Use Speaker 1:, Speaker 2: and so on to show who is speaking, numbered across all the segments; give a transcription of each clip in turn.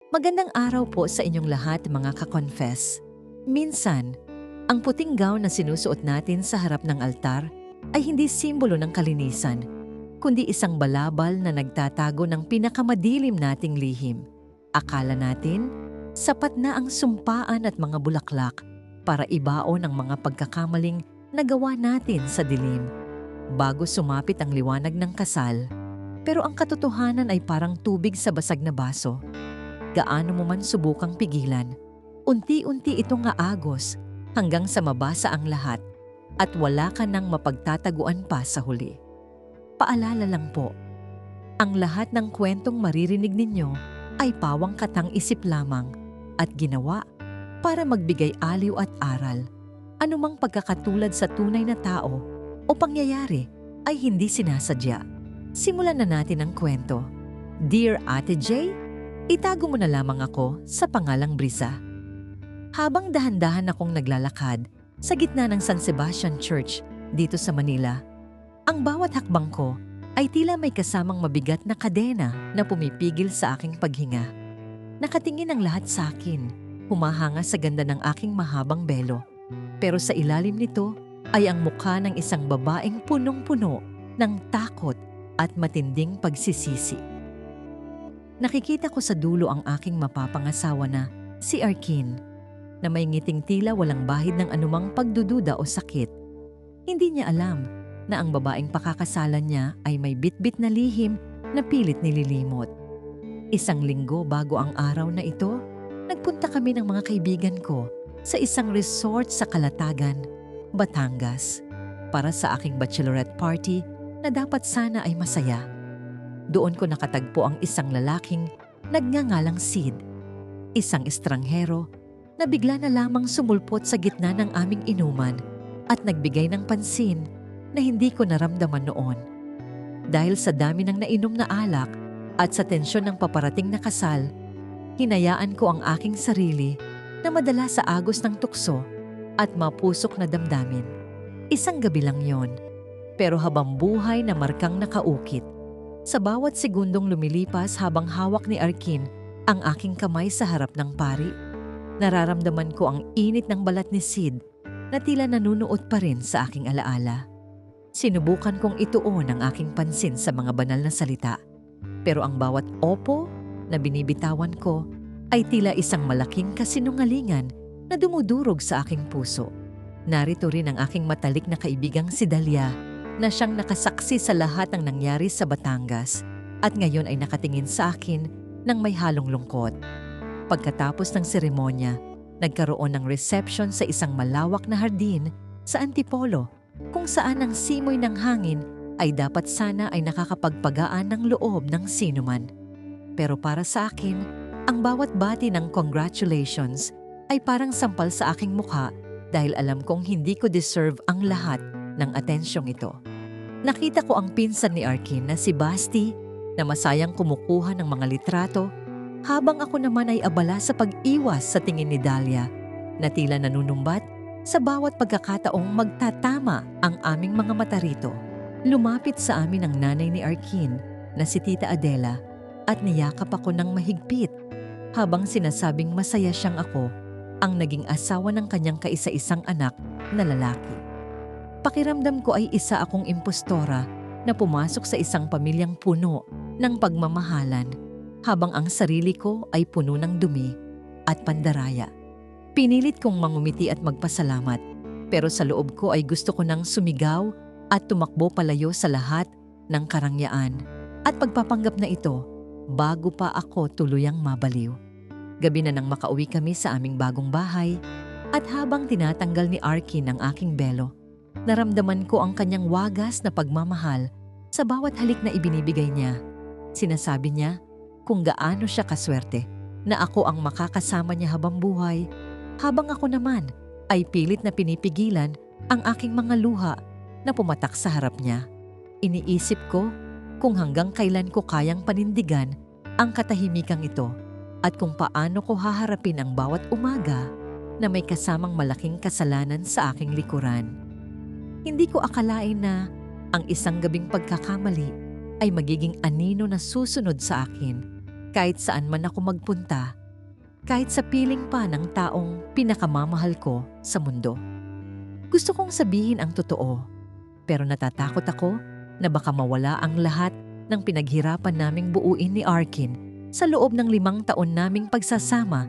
Speaker 1: Magandang araw po sa inyong lahat mga ka-confess. Minsan, ang puting gown na sinusuot natin sa harap ng altar ay hindi simbolo ng kalinisan, kundi isang balabal na nagtatago ng pinakamadilim nating lihim. Akala natin, sapat na ang sumpaan at mga bulaklak para ibaon ang mga pagkakamaling nagawa natin sa dilim, bago sumapit ang liwanag ng kasal. Pero ang katotohanan ay parang tubig sa basag na baso. Gaano mo man subukang pigilan, unti-unti itong aagos hanggang sa mabasa ang lahat at wala ka nang mapagtataguan pa sa huli. Paalala lang po, ang lahat ng kwentong maririnig ninyo ay pawang katang-isip lamang at ginawa para magbigay aliw at aral. Anumang pagkakatulad sa tunay na tao o pangyayari ay hindi sinasadya. Simulan na natin ang kwento. Dear Ate J, itago mo na lamang ako sa pangalang Brisa. Habang dahan-dahan akong naglalakad sa gitna ng San Sebastian Church dito sa Manila, ang bawat hakbang ko ay tila may kasamang mabigat na kadena na pumipigil sa aking paghinga. Nakatingin ang lahat sa akin, humahanga sa ganda ng aking mahabang belo. Pero sa ilalim nito ay ang mukha ng isang babaeng punong-puno ng takot at matinding pagsisisi. Nakikita ko sa dulo ang aking mapapangasawa na si Arkin, na may ngiting tila walang bahid ng anumang pagdududa o sakit. Hindi niya alam na ang babaeng pakakasalan niya ay may bitbit na lihim na pilit nililimot. Isang linggo bago ang araw na ito, nagpunta kami ng mga kaibigan ko sa isang resort sa Calatagan, Batangas, para sa aking bachelorette party na dapat sana ay masaya. Doon ko nakatagpo ang isang lalaking nagngangalang Sid, isang estranghero na bigla na lamang sumulpot sa gitna ng aming inuman at nagbigay ng pansin na hindi ko naramdaman noon. Dahil sa dami ng nainom na alak at sa tensyon ng paparating na kasal, hinayaan ko ang aking sarili na madala sa agos ng tukso at mapusok na damdamin. Isang gabi lang yon, pero habang buhay na markang nakaukit. Sa bawat segundong lumilipas habang hawak ni Arkin ang aking kamay sa harap ng pari, nararamdaman ko ang init ng balat ni Sid na tila nanunuot pa rin sa aking alaala. Sinubukan kong ituon ang aking pansin sa mga banal na salita, pero ang bawat opo na binibitawan ko ay tila isang malaking kasinungalingan na dumudurog sa aking puso. Narito rin ang aking matalik na kaibigang si Dalia, na siyang nakasaksi sa lahat ng nangyari sa Batangas at ngayon ay nakatingin sa akin ng may halong lungkot. Pagkatapos ng seremonya, nagkaroon ng reception sa isang malawak na hardin sa Antipolo kung saan ang simoy ng hangin ay dapat sana ay nakakapagpagaan ng loob ng sinuman. Pero para sa akin, ang bawat bati ng congratulations ay parang sampal sa aking mukha dahil alam kong hindi ko deserve ang lahat ng atensyong ito. Nakita ko ang pinsan ni Arkin na si Basti na masayang kumukuha ng mga litrato habang ako naman ay abala sa pag-iwas sa tingin ni Dalia na tila nanunumbat sa bawat pagkakataong magtatama ang aming mga mata rito. Lumapit sa amin ang nanay ni Arkin na si Tita Adela at niyakap ako ng mahigpit habang sinasabing masaya siyang ako ang naging asawa ng kanyang kaisa-isang anak na lalaki. Pakiramdam ko ay isa akong impostora na pumasok sa isang pamilyang puno ng pagmamahalan habang ang sarili ko ay puno ng dumi at pandaraya. Pinilit kong mangumiti at magpasalamat, pero sa loob ko ay gusto ko nang sumigaw at tumakbo palayo sa lahat ng karangyaan at pagpapanggap na ito bago pa ako tuluyang mabaliw. Gabi na nang makauwi kami sa aming bagong bahay at habang tinatanggal ni Arkin ang aking belo, naramdaman ko ang kanyang wagas na pagmamahal sa bawat halik na ibinibigay niya. Sinasabi niya kung gaano siya kaswerte na ako ang makakasama niya habang buhay, habang ako naman ay pilit na pinipigilan ang aking mga luha na pumatak sa harap niya. Iniisip ko kung hanggang kailan ko kayang panindigan ang katahimikang ito at kung paano ko haharapin ang bawat umaga na may kasamang malaking kasalanan sa aking likuran. Hindi ko akalain na ang isang gabing pagkakamali ay magiging anino na susunod sa akin Kahit saan man ako magpunta, kahit sa piling pa ng taong pinakamamahal ko sa mundo. Gusto kong sabihin ang totoo, pero natatakot ako na baka mawala ang lahat ng pinaghirapan naming buuin ni Arkin sa loob ng 5 taon naming pagsasama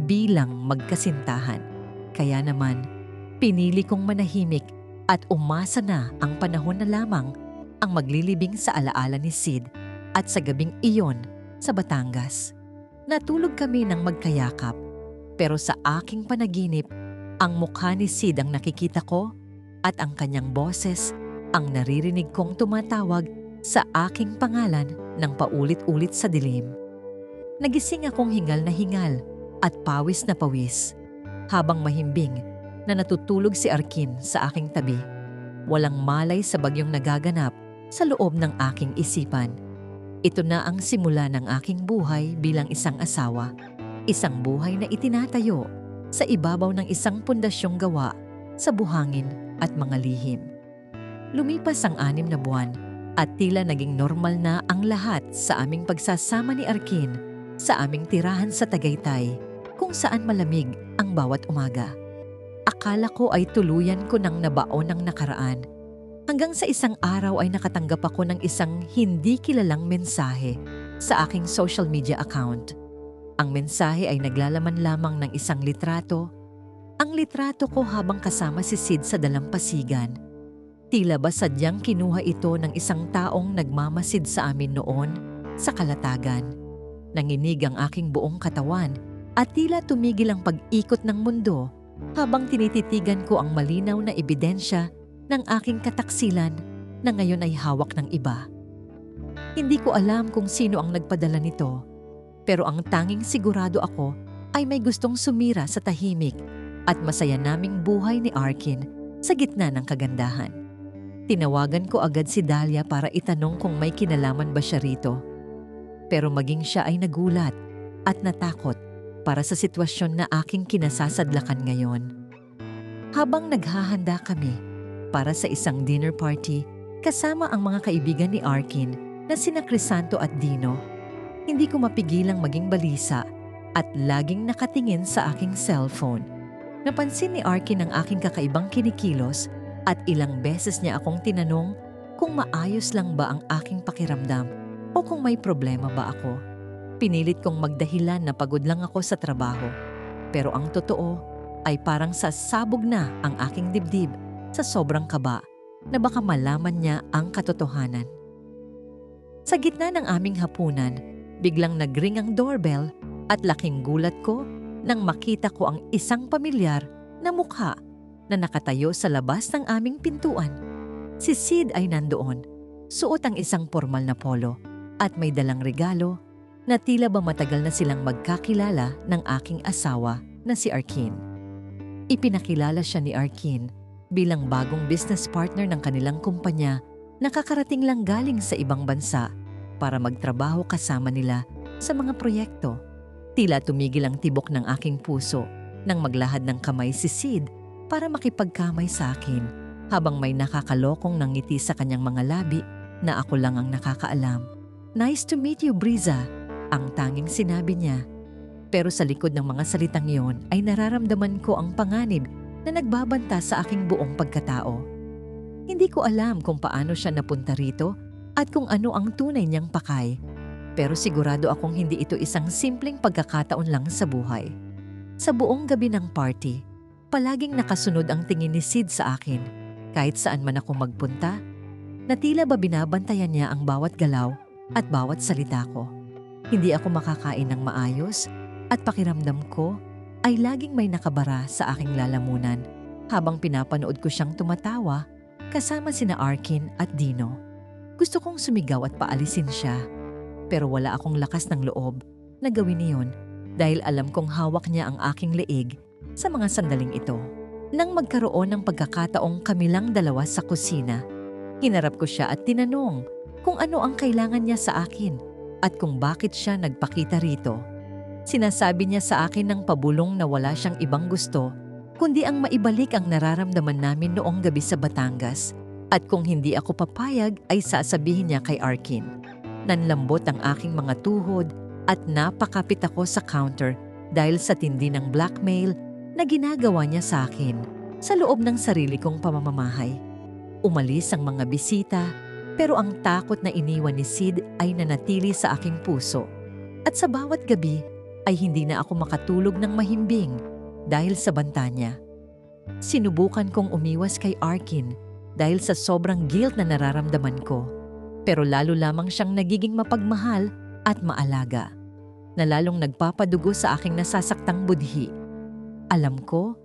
Speaker 1: bilang magkasintahan. Kaya naman, pinili kong manahimik at umasa na ang panahon na lamang ang maglilibing sa alaala ni Sid at sa gabing iyon sa Batangas. Natulog kami ng magkayakap, pero sa aking panaginip, ang mukha ni Sid ang nakikita ko at ang kanyang boses ang naririnig kong tumatawag sa aking pangalan ng paulit-ulit sa dilim. Nagising akong hingal na hingal at pawis na pawis, habang mahimbing na natutulog si Arkin sa aking tabi. Walang malay sa bagyong nagaganap sa loob ng aking isipan. Ito na ang simula ng aking buhay bilang isang asawa. Isang buhay na itinatayo sa ibabaw ng isang pundasyong gawa sa buhangin at mga lihim. Lumipas ang 6 na buwan at tila naging normal na ang lahat sa aming pagsasama ni Arkin sa aming tirahan sa Tagaytay, kung saan malamig ang bawat umaga. Akala ko ay tuluyan ko nang nabaon ang nakaraan. Hanggang sa isang araw ay nakatanggap ako ng isang hindi kilalang mensahe sa aking social media account. Ang mensahe ay naglalaman lamang ng isang litrato. Ang litrato ko habang kasama si Sid sa dalampasigan. Tila ba sadyang kinuha ito ng isang taong nagmamasid sa amin noon sa kalatagan. Nanginig ang aking buong katawan at tila tumigil ang pag-ikot ng mundo habang tinititigan ko ang malinaw na ebidensya ng aking kataksilan na ngayon ay hawak ng iba. Hindi ko alam kung sino ang nagpadala nito, pero ang tanging sigurado ako ay may gustong sumira sa tahimik at masaya naming buhay ni Arkin sa gitna ng kagandahan. Tinawagan ko agad si Dahlia para itanong kung may kinalaman ba siya rito. Pero maging siya ay nagulat at natakot para sa sitwasyon na aking kinasasadlakan ngayon. Habang naghahanda kami para sa isang dinner party kasama ang mga kaibigan ni Arkin na sina Crisanto at Dino, hindi ko mapigilang maging balisa at laging nakatingin sa aking cellphone. Napansin ni Arkin ang aking kakaibang kinikilos at ilang beses niya akong tinanong kung maayos lang ba ang aking pakiramdam o kung may problema ba ako. Pinilit kong magdahilan na pagod lang ako sa trabaho. Pero ang totoo ay parang sasabog na ang aking dibdib sa sobrang kaba na baka malaman niya ang katotohanan. Sa gitna ng aming hapunan, biglang nagring ang doorbell at laking gulat ko nang makita ko ang isang pamilyar na mukha na nakatayo sa labas ng aming pintuan. Si Sid ay nandoon, suot ang isang formal na polo at may dalang regalo na tila ba matagal na silang magkakilala ng aking asawa na si Arkin. Ipinakilala siya ni Arkin bilang bagong business partner ng kanilang kumpanya na kakarating lang galing sa ibang bansa para magtrabaho kasama nila sa mga proyekto. Tila tumigil ang tibok ng aking puso nang maglahad ng kamay si Sid para makipagkamay sa akin habang may nakakalokong nangiti sa kanyang mga labi na ako lang ang nakakaalam. "Nice to meet you, Briza," ang tanging sinabi niya. Pero sa likod ng mga salitang iyon ay nararamdaman ko ang panganib na nagbabanta sa aking buong pagkatao. Hindi ko alam kung paano siya napunta rito at kung ano ang tunay niyang pakay. Pero sigurado akong hindi ito isang simpleng pagkakataon lang sa buhay. Sa buong gabi ng party, palaging nakasunod ang tingin ni Sid sa akin. Kahit saan man ako magpunta, na tila ba binabantayan niya ang bawat galaw at bawat salita ko. Hindi ako makakain ng maayos at pakiramdam ko ay laging may nakabara sa aking lalamunan habang pinapanood ko siyang tumatawa kasama sina Arkin at Dino. Gusto kong sumigaw at paalisin siya, pero wala akong lakas ng loob na gawin iyon dahil alam kong hawak niya ang aking leeg sa mga sandaling ito. Nang magkaroon ng pagkakataong kami lang dalawa sa kusina, hinarap ko siya at tinanong kung ano ang kailangan niya sa akin at kung bakit siya nagpakita rito. Sinasabi niya sa akin ng pabulong na wala siyang ibang gusto kundi ang maibalik ang nararamdaman namin noong gabi sa Batangas, at kung hindi ako papayag ay sasabihin niya kay Arkin. Nanlambot ang aking mga tuhod At napakapit ako sa counter dahil sa tindi ng blackmail na ginagawa niya sa akin sa loob ng sarili kong pamamamahay. Umalis ang mga bisita pero ang takot na iniwan ni Sid ay nanatili sa aking puso. At sa bawat gabi ay hindi na ako makatulog ng mahimbing dahil sa banta niya. Sinubukan kong umiwas kay Arkin dahil sa sobrang guilt na nararamdaman ko. Pero lalo lamang siyang nagiging mapagmahal at maalaga, na lalong nagpapadugo sa aking nasasaktang budhi. Alam ko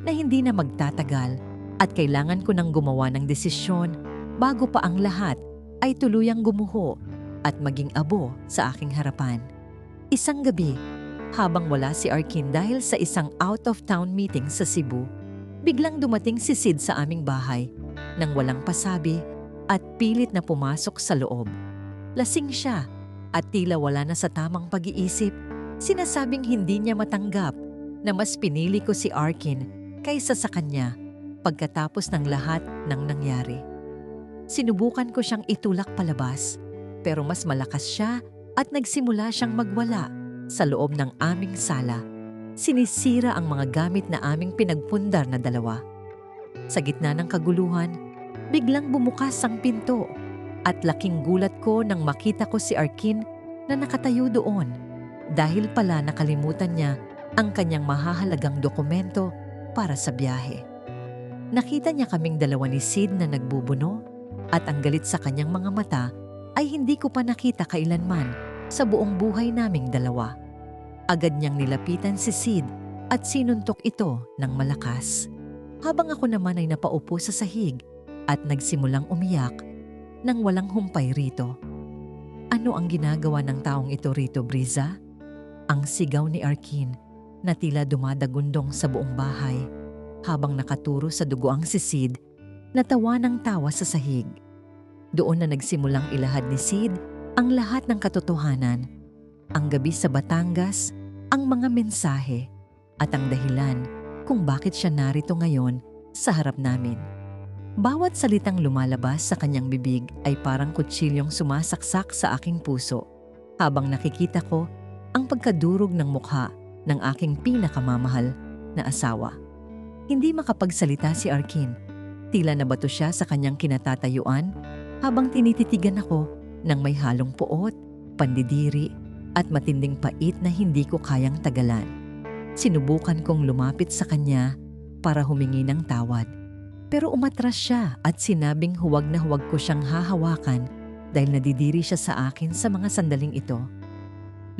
Speaker 1: na hindi na magtatagal at kailangan ko nang gumawa ng desisyon bago pa ang lahat ay tuluyang gumuho at maging abo sa aking harapan. Isang gabi, habang wala si Arkin dahil sa isang out-of-town meeting sa Cebu, biglang dumating si Sid sa aming bahay nang walang pasabi at pilit na pumasok sa loob. Lasing siya at tila wala na sa tamang pag-iisip, sinasabing hindi niya matanggap na mas pinili ko si Arkin kaysa sa kanya pagkatapos ng lahat ng nangyari. Sinubukan ko siyang itulak palabas, pero mas malakas siya at nagsimula siyang magwala sa loob ng aming sala. Sinisira ang mga gamit na aming pinagpundar na dalawa. Sa gitna ng kaguluhan, biglang bumukas ang pinto at laking gulat ko nang makita ko si Arkin na nakatayo doon dahil pala nakalimutan niya ang kanyang mahahalagang dokumento para sa biyahe. Nakita niya kaming dalawa ni Sid na nagbubuno at ang galit sa kanyang mga mata ay hindi ko pa nakita kailanman sa buong buhay naming dalawa. Agad niyang nilapitan si Sid at sinuntok ito ng malakas. Habang ako naman ay napaupo sa sahig at nagsimulang umiyak nang walang humpay rito. Ano ang ginagawa ng taong ito rito, Briza? Ang sigaw ni Arkin na tila dumadagundong sa buong bahay habang nakaturo sa dugo ang si Sid na tawa ng tawa sa sahig. Doon na nagsimulang ilahad ni Sid ang lahat ng katotohanan, ang gabi sa Batangas, ang mga mensahe at ang dahilan kung bakit siya narito ngayon sa harap namin. Bawat salitang lumalabas sa kanyang bibig ay parang kutsilyong sumasaksak sa aking puso habang nakikita ko ang pagkadurog ng mukha ng aking pinakamamahal na asawa. Hindi makapagsalita si Arkin. Tila nabato siya sa kanyang kinatatayuan habang tinititigan ako ng may halong puot, pandidiri at matinding pait na hindi ko kayang tagalan. Sinubukan kong lumapit sa kanya para humingi ng tawad. Pero umatras siya at sinabing huwag na huwag ko siyang hahawakan dahil nadidiri siya sa akin sa mga sandaling ito.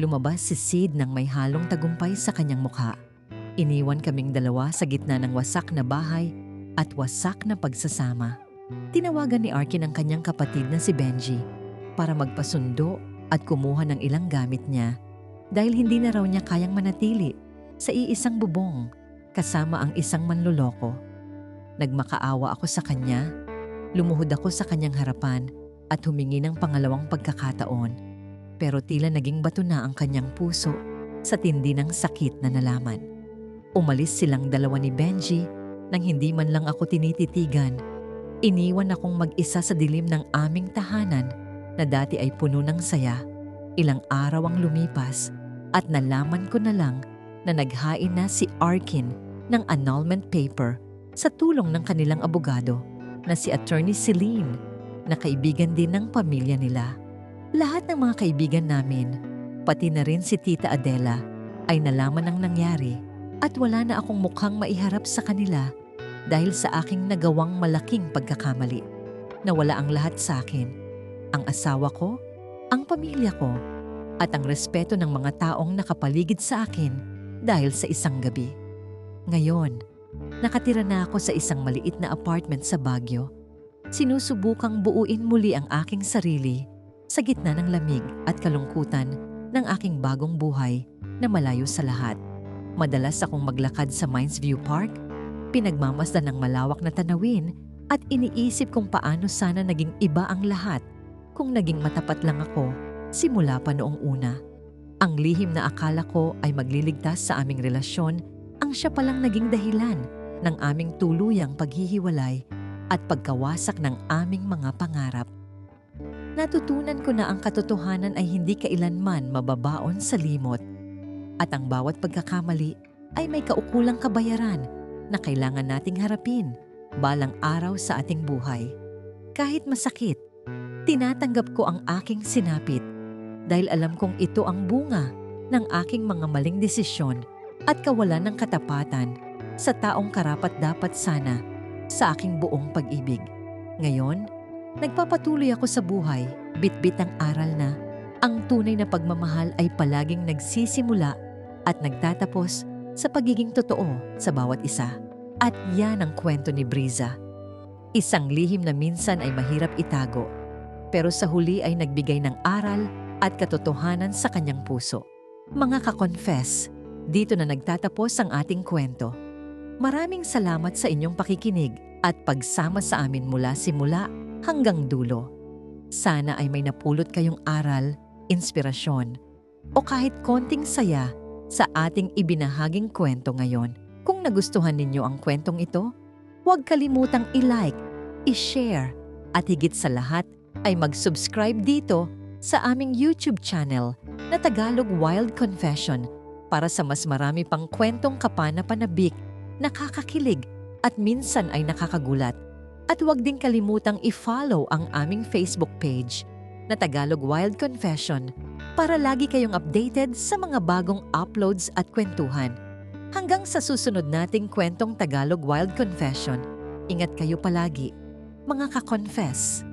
Speaker 1: Lumabas si Sid nang may halong tagumpay sa kanyang mukha. Iniwan kaming dalawa sa gitna ng wasak na bahay at wasak na pagsasama. Tinawagan ni Arkin ang kanyang kapatid na si Benji para magpasundo at kumuha ng ilang gamit niya dahil hindi na raw niya kayang manatili sa iisang bubong kasama ang isang manloloko. Nagmakaawa ako sa kanya, lumuhod ako sa kanyang harapan at humingi ng pangalawang pagkakataon. Pero tila naging bato na ang kanyang puso sa tindi ng sakit na nalaman. Umalis silang dalawa ni Benji nang hindi man lang ako tinititigan. Iniwan akong mag-isa sa dilim ng aming tahanan na dati ay puno ng saya. Ilang araw ang lumipas at nalaman ko na lang na naghain na si Arkin ng annulment paper sa tulong ng kanilang abogado na si Attorney Celine na kaibigan din ng pamilya nila. Lahat ng mga kaibigan namin, pati na rin si Tita Adela, ay nalaman ang nangyari at wala na akong mukhang maiharap sa kanila dahil sa aking nagawang malaking pagkakamali. Nawala ang lahat sa akin, ang asawa ko, ang pamilya ko, at ang respeto ng mga taong nakapaligid sa akin dahil sa isang gabi. Ngayon, nakatira na ako sa isang maliit na apartment sa Baguio. Sinusubukang buuin muli ang aking sarili sa gitna ng lamig at kalungkutan ng aking bagong buhay na malayo sa lahat. Madalas akong maglakad sa Mines View Park, pinagmamasdan ng malawak na tanawin at iniisip kung paano sana naging iba ang lahat kung naging matapat lang ako simula pa noong una. Ang lihim na akala ko ay magliligtas sa aming relasyon ang siya palang naging dahilan ng aming tuluyang paghihiwalay at pagkawasak ng aming mga pangarap. Natutunan ko na ang katotohanan ay hindi kailanman mababaon sa limot at ang bawat pagkakamali ay may kaukulang kabayaran na kailangan nating harapin balang araw sa ating buhay. Kahit masakit, tinatanggap ko ang aking sinapit dahil alam kong ito ang bunga ng aking mga maling desisyon at kawalan ng katapatan sa taong karapat-dapat sana sa aking buong pag-ibig. Ngayon, nagpapatuloy ako sa buhay, bitbit ang aral na ang tunay na pagmamahal ay palaging nagsisimula at nagtatapos sa pagiging totoo sa bawat isa. At yan ang kwento ni Briza. Isang lihim na minsan ay mahirap itago, pero sa huli ay nagbigay ng aral at katotohanan sa kanyang puso. Mga ka-confess, dito na nagtatapos ang ating kwento. Maraming salamat sa inyong pakikinig at pagsama sa amin mula simula hanggang dulo. Sana ay may napulot kayong aral, inspirasyon, o kahit konting saya sa ating ibinahaging kwento ngayon. Kung nagustuhan ninyo ang kwentong ito, huwag kalimutang i-like, i-share, at higit sa lahat ay mag-subscribe dito sa aming YouTube channel na Tagalog Wild Confession para sa mas marami pang kwentong kapana-panabik, nakakakilig at minsan ay nakakagulat. At huwag din kalimutang i-follow ang aming Facebook page na Tagalog Wild Confession para lagi kayong updated sa mga bagong uploads at kwentuhan. Hanggang sa susunod nating kwentong Tagalog Wild Confession, ingat kayo palagi, mga ka-confess.